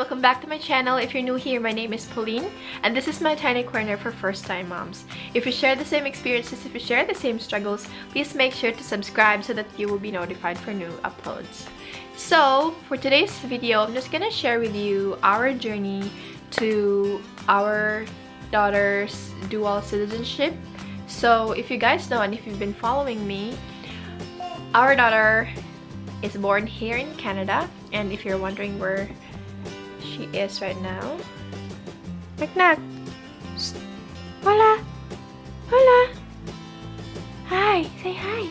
welcome back to my channel. If you're new here, my name is Pauline, and this is my tiny corner for first-time moms. If you share the same experiences, if you share the same struggles, please make sure to subscribe so that you will be notified for new uploads. So, for today's video, I'm just gonna share with you our journey to our daughter's dual citizenship. So, if you guys know and if you've been following me, our daughter is born here in Canada, and if you're wondering where she is right now, knock. Hola, hola, hi, say hi.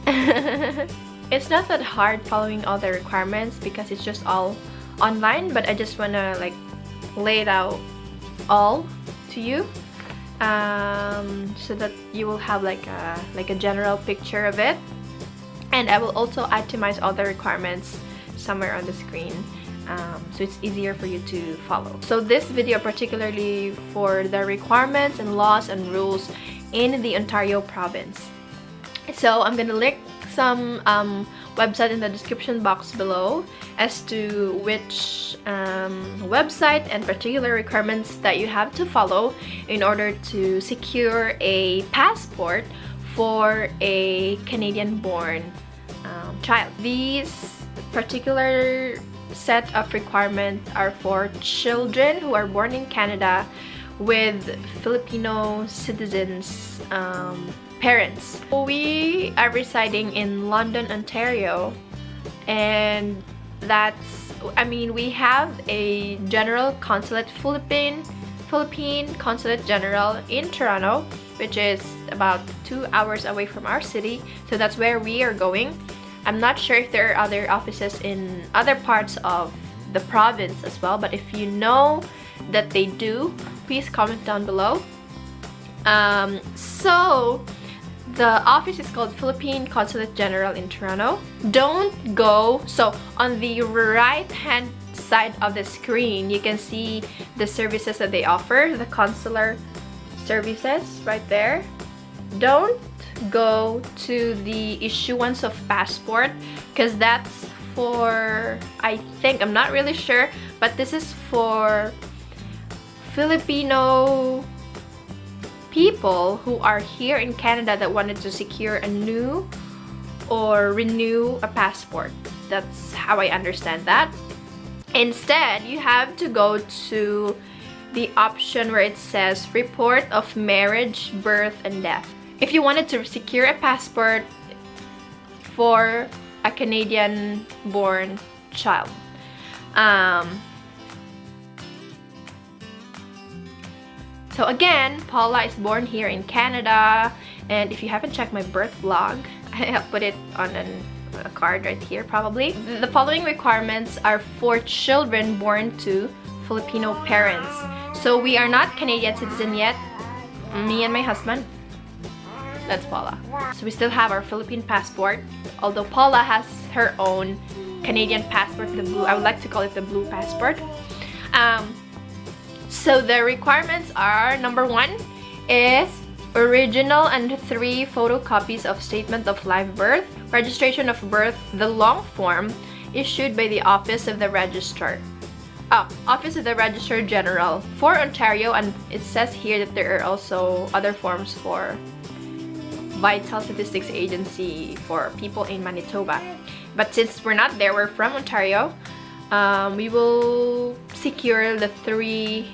Hi. It's not that hard following all the requirements because it's just all online, but I just wanna like lay it out all to you, so that you will have like a general picture of it. And I will also itemize all the requirements somewhere on the screen, so it's easier for you to follow. So this video particularly for the requirements and laws and rules in the Ontario province. So I'm gonna link some website in the description box below as to which website and particular requirements that you have to follow in order to secure a passport for a Canadian-born child. These particular set of requirements are for children who are born in Canada with Filipino citizens parents. We are residing in London, Ontario, and we have a general consulate, Philippine Consulate General in Toronto, which is about 2 hours away from our city, so that's where we are going. I'm not sure if there are other offices in other parts of the province as well, but if you know that they do, please comment down below. So the office is called Philippine Consulate General in Toronto. So on the right hand side of the screen, you can see the services that they offer, the consular services right there. Don't go to the issuance of passport because that's for, I'm not really sure, but this is for Filipino people who are here in Canada that wanted to secure a new or renew a passport. That's how I understand that. Instead, you have to go to the option where it says report of marriage, birth, and death. If you wanted to secure a passport for a Canadian-born child. So again, Paula is born here in Canada, and if you haven't checked my birth vlog, I'll put it on a card right here probably. The following requirements are for children born to Filipino parents. So we are not Canadian citizen yet, me and my husband. That's Paula. So we still have our Philippine passport, although Paula has her own Canadian passport, the blue. I would like to call it the blue passport. So the requirements are, number 1 is original and 3 photocopies of statement of live birth, registration of birth, the long form issued by the Office of the Registrar. Office of the Registrar General for Ontario, and it says here that there are also other forms for Vital Statistics Agency for people in Manitoba. But since we're not there, we're from Ontario, we will secure the 3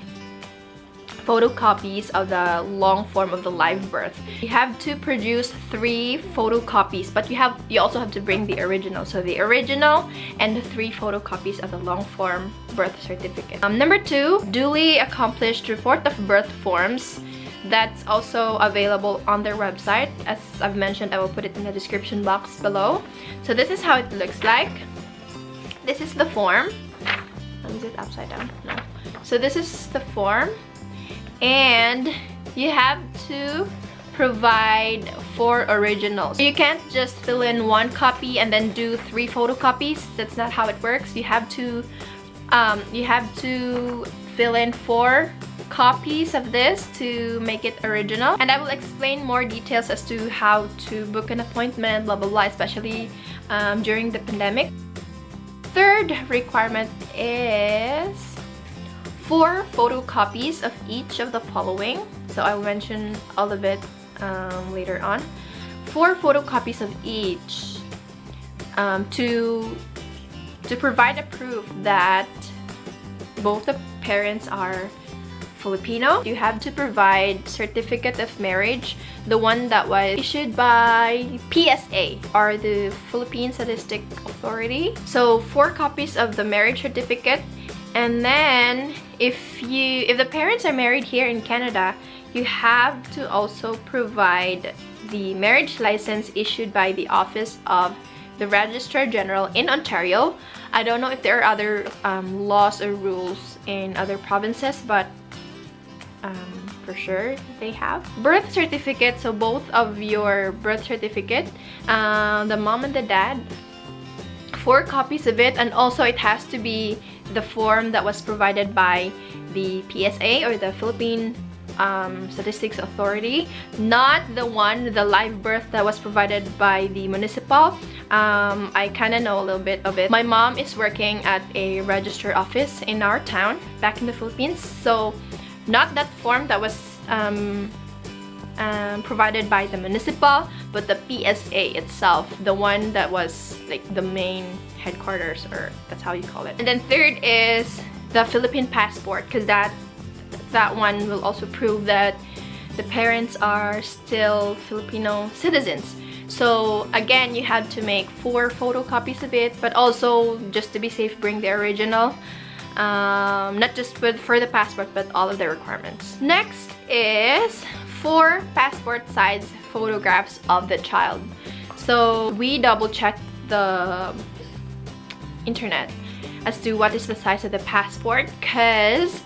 photocopies of the long form of the live birth. You have to produce 3 photocopies, but you also have to bring the original. So the original and the 3 photocopies of the long form birth certificate. Number 2, duly accomplished report of birth forms. That's also available on their website. As I've mentioned, I will put it in the description box below. So this is how it looks like. This is the form. Is it upside down? No. So this is the form, and you have to provide 4 originals. You can't just fill in 1 copy and then do 3 photocopies. That's not how it works. You have to fill in 4 copies of this to make it original, and I will explain more details as to how to book an appointment, blah blah blah, especially during the pandemic. third requirement is 4 photocopies of each of the following. So I will mention all of it later on. 4 photocopies of each to provide a proof that both the parents are Filipino. You have to provide certificate of marriage, the one that was issued by PSA, or the Philippine Statistic Authority. So 4 copies of the marriage certificate, and then if the parents are married here in Canada, you have to also provide the marriage license issued by the Office of the Registrar General in Ontario. I don't know if there are other laws or rules in other provinces, but for sure they have. Birth certificate, so both of your birth certificate, the mom and the dad, 4 copies of it, and also it has to be the form that was provided by the PSA, or the Philippine Statistics Authority, not the live birth that was provided by the municipal. I kind of know a little bit of it. My mom is working at a register office in our town back in the Philippines, so not that form that was provided by the municipal, but the PSA itself, the one that was like the main headquarters, or that's how you call it. And then third is the Philippine Passport, because that one will also prove that the parents are still Filipino citizens. So again, you have to make 4 photocopies of it, but also, just to be safe, bring the original. Not just for the passport, but all of the requirements. Next is 4 passport size photographs of the child. So we double checked the internet as to what is the size of the passport, because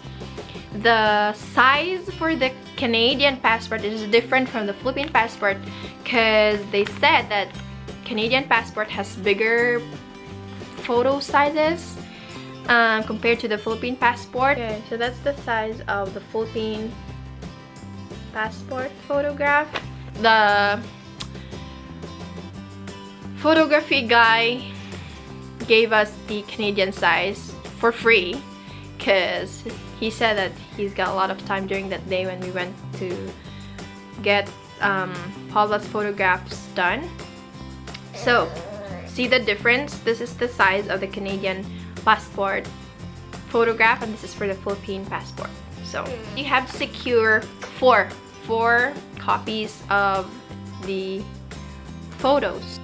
the size for the Canadian passport is different from the Philippine passport, because they said that Canadian passport has bigger photo sizes compared to the Philippine passport. Okay, so that's the size of the Philippine passport photograph. The photography guy gave us the Canadian size for free, because he said that he's got a lot of time during that day when we went to get Paula's photographs done. So see the difference? This is the size of the Canadian passport photograph, and this is for the Philippine passport. So you have to secure four copies of the photos.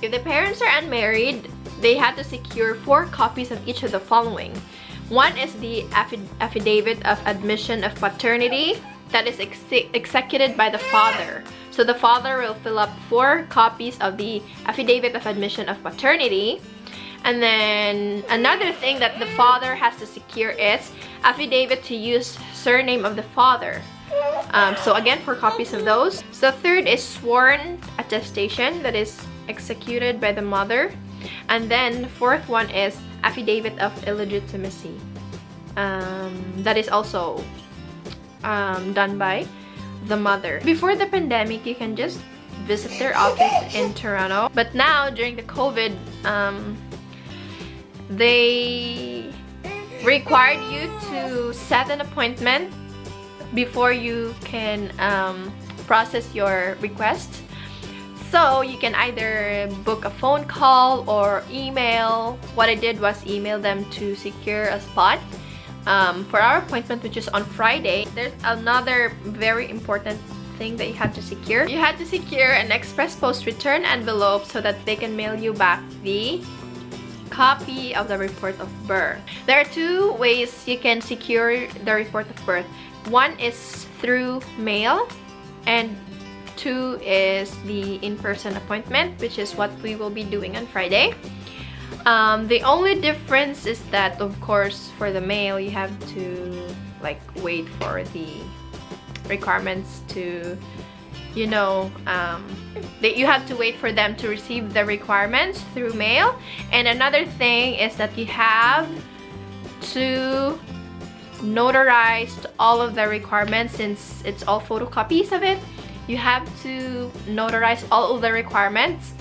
If the parents are unmarried, they had to secure 4 copies of each of the following. One is the Affidavit of Admission of Paternity that is executed by the father. So the father will fill up 4 copies of the Affidavit of Admission of Paternity. And then another thing that the father has to secure is Affidavit to use surname of the father. So again, 4 copies of those. So third is sworn attestation that is executed by the mother. And then the fourth one is Affidavit of Illegitimacy. That is also done by the mother. Before the pandemic, you can just visit their office in Toronto. But now, during the COVID, they required you to set an appointment before you can process your request. So you can either book a phone call or email. What I did was email them to secure a spot for our appointment, which is on Friday. There's another very important thing that you have to secure. You have to secure an XpressPost return envelope so that they can mail you back the copy of the report of birth. There are 2 ways you can secure the report of birth. One is through mail, and 2 is the in-person appointment, which is what we will be doing on Friday. The only difference is that, of course, for the mail, you have to like wait for the requirements to you know, that you have to wait for them to receive the requirements through mail. And another thing is that you have to notarize all of the requirements. Since it's all photocopies of it, you have to notarize all of the requirements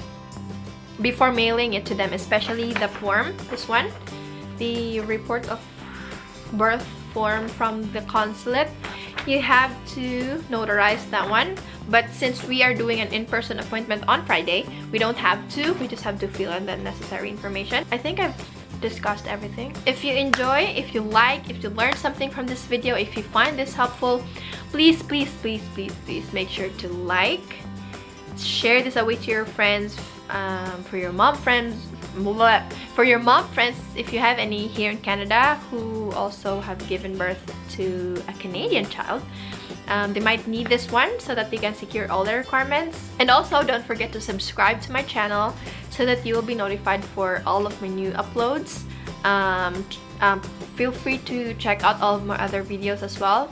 before mailing it to them, especially the form, this one, the report of birth form from the consulate. You have to notarize that one, but since we are doing an in-person appointment on Friday, we don't have to. We just have to fill in the necessary information. I think I've discussed everything. If you enjoy, if you like, if you learned something from this video, if you find this helpful, please make sure to like, share this away to your friends, for your mom friends, if you have any here in Canada who also have given birth to a Canadian child. They might need this one so that they can secure all their requirements. And also, don't forget to subscribe to my channel so that you will be notified for all of my new uploads. Feel free to check out all of my other videos as well.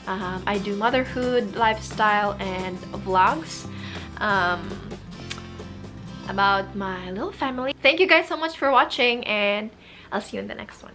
I do motherhood, lifestyle, and vlogs about my little family. Thank you guys so much for watching, and I'll see you in the next one.